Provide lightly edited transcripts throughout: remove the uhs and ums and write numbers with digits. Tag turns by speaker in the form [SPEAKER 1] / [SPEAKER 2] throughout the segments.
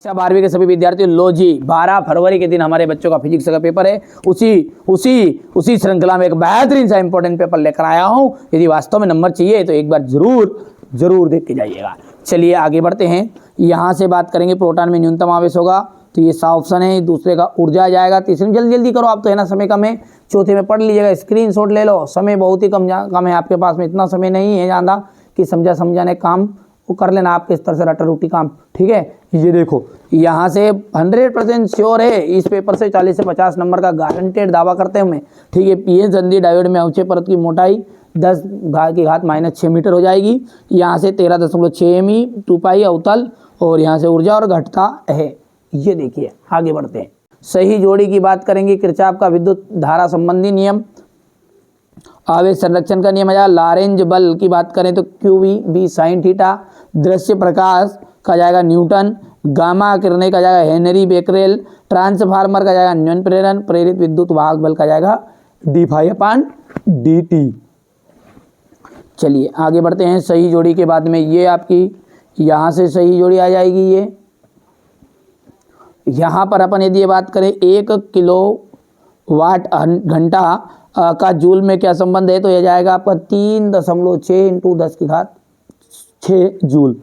[SPEAKER 1] अच्छा 12वीं के सभी विद्यार्थियों लो जी 12 फरवरी के दिन हमारे बच्चों का फिजिक्स का पेपर है। उसी श्रृंखला में एक बेहतरीन सा इंपॉर्टेंट पेपर लेकर आया हूं। यदि वास्तव में नंबर चाहिए तो एक बार जरूर देख के जाइएगा। चलिए आगे बढ़ते हैं। यहाँ से बात करेंगे प्रोटॉन में न्यूनतम आवेश होगा तो ये सा ऑप्शन है। दूसरे का ऊर्जा आ जाएगा। तीसरे में जल्दी करो आप तो है ना, समय कम है। चौथे में पढ़ लीजिएगा, स्क्रीनशॉट ले लो, समय बहुत ही कम है आपके पास में, इतना समय नहीं है ज़्यादा कि समझाने काम वो कर लेना आपके स्तर से रटा रूटी काम, ठीक है। ये देखो यहाँ से 100% श्योर है, इस पेपर से 40 से 50 नंबर का गारंटेड दावा करते हैं मैं, ठीक है। पीएन संधि डायोड में अवक्षय परत की मोटाई 10⁻⁻6 मीटर हो जाएगी। यहाँ से 13.6 मी 2 पाई अवतल और यहाँ से ऊर्जा और घटता है। ये देखिए आगे बढ़ते हैं। सही जोड़ी की बात करेंगे, किरचॉफ का विद्युत धारा संबंधी नियम, आवेश संरक्षण का नियम आ जाएगा। लॉरेंज बल की बात करें तो QV sin थीटा, दृश्य प्रकाश का जाएगा न्यूटन, गामा किरणें का जाएगा हेनरी बेकरेल, ट्रांसफार्मर का जाएगा न्यूटन प्रेरण, प्रेरित विद्युत वाहक बल का जाएगा d∅dt। चलिए आगे बढ़ते हैं। सही जोड़ी के बाद में ये आपकी यहाँ से सही जोड़ी आ जाएगी। ये यहाँ पर अपन यदि ये बात करें 1 किलोवाट घंटा का जूल में क्या संबंध है तो यह जाएगा आपका 3.6 × 10⁶ जूल।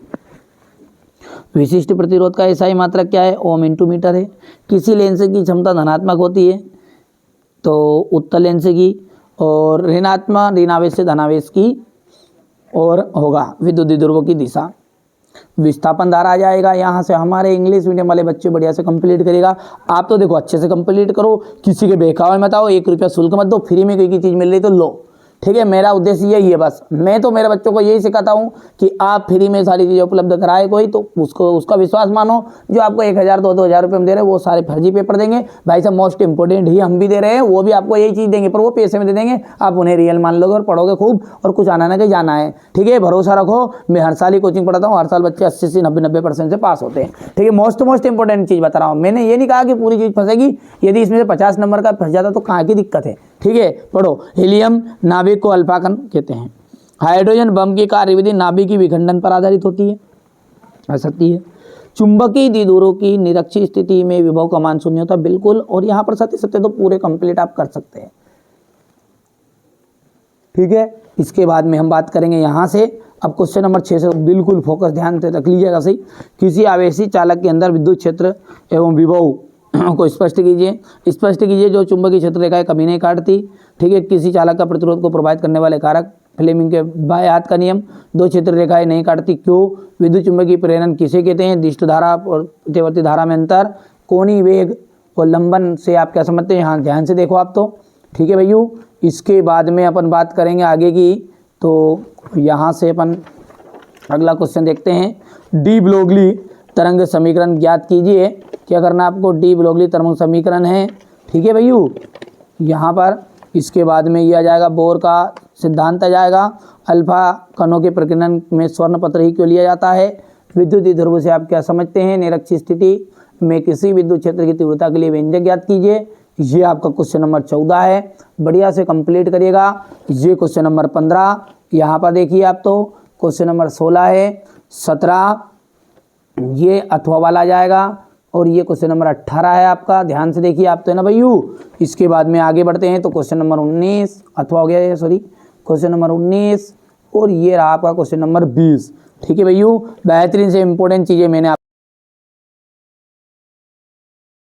[SPEAKER 1] विशिष्ट प्रतिरोध का एसआई मात्रक क्या है, ओम × मीटर है। किसी लेंस की क्षमता धनात्मक होती है तो उत्तल लेंस की, और ऋण आवेश से धनावेश की और होगा विद्युत ध्रुवों की दिशा। विस्थापन धारा आ जाएगा। यहाँ से हमारे इंग्लिश मीडियम वाले बच्चे बढ़िया से कंप्लीट करेगा। आप तो देखो अच्छे से कंप्लीट करो, किसी के बहकावे मत आओ, 1 रुपया शुल्क मत दो, फ्री में कोई चीज़ मिल रही तो लो, ठीक है। मेरा उद्देश्य यही है बस। मैं तो मेरे बच्चों को यही सिखाता हूँ कि आप फ्री में सारी चीज़ें उपलब्ध कराए कोई तो उसका विश्वास मानो। जो आपको 1000 2,000 रुपये में दे रहे हैं वो सारे फर्जी पेपर देंगे भाई साहब। मोस्ट इंपॉर्टेंट ही हम भी दे रहे हैं, वो भी आपको यही चीज़ देंगे पर वो पैसे में दे देंगे। आप उन्हें रियल मान लोगे और पढ़ोगे खूब और कुछ आना ना कहीं जाना है, ठीक है। भरोसा रखो, मैं हर साल ही कोचिंग पढ़ाता हूँ, हर साल बच्चे 80 से 90% से पास होते हैं, ठीक है। मोस्ट इंपॉर्टेंट चीज़ बता रहा हूँ। मैंने ये नहीं कहा कि पूरी चीज़ फंसेगी, यदि इसमें से 50 नंबर का फंस जाता तो कहाँ की दिक्कत है, ठीक है। पढ़ो। हीलियम नाभिक को अल्फा कण कहते हैं। हाइड्रोजन बम की कार्यविधि नाभिक की विखंडन पर आधारित होती है, सकती है। चुंबकीय द्विध्रुवों की निरक्षीय स्थिति में विभव का मान 0 होता है, बिल्कुल। और यहाँ पर सत्य तो पूरे कंप्लीट आप कर सकते हैं, ठीक है। इसके बाद में हम बात करेंगे यहाँ से अब क्वेश्चन नंबर 6 से बिल्कुल फोकस ध्यान से रख लीजिएगा सही। किसी आवेशी चालक के अंदर विद्युत क्षेत्र एवं विभव को स्पष्ट कीजिए। जो चुंबकीय क्षेत्र रेखाएं कभी नहीं काटती, ठीक है। किसी चालक का प्रतिरोध को प्रभावित करने वाले कारक, फ्लेमिंग के बाएं हाथ का नियम, 2 क्षेत्र रेखाएं नहीं काटती क्यों, विद्युत चुंबकीय प्रेरण किसे कहते हैं, दिष्ट धारा और प्रत्यवर्ती धारा में अंतर, कोणीय वेग और लंबन से आप क्या समझते हैं, यहाँ ध्यान से देखो आप तो, ठीक है भैया। इसके बाद में अपन बात करेंगे आगे की, तो यहाँ से अपन अगला क्वेश्चन देखते हैं। डी ब्रोगली तरंग समीकरण ज्ञात कीजिए। क्या करना आपको, डी ब्रोगली तरंग समीकरण है, ठीक है भैया। यहाँ पर इसके बाद में ये आ जाएगा, बोर का सिद्धांत आ जाएगा। अल्फा कणों के प्रकीर्णन में स्वर्ण पत्र ही क्यों लिया जाता है, विद्युत ध्रुव से आप क्या समझते हैं, निरक्षीय स्थिति में किसी विद्युत क्षेत्र की तीव्रता के लिए व्यंजक ज्ञात कीजिए। ये आपका क्वेश्चन नंबर 14 है, बढ़िया से कंप्लीट करिएगा। ये क्वेश्चन नंबर 15, यहाँ पर देखिए आप तो क्वेश्चन नंबर 16 है, 17 ये अथवा वाला आ जाएगा, और ये क्वेश्चन नंबर 18 है आपका, ध्यान से देखिए आप तो है ना भैयू। इसके बाद में आगे बढ़ते हैं तो क्वेश्चन नंबर 19 अथवा हो गया है, सॉरी क्वेश्चन नंबर 19, और ये रहा आपका क्वेश्चन नंबर 20, ठीक है भैयू। बेहतरीन से इंपॉर्टेंट चीज़ें मैंने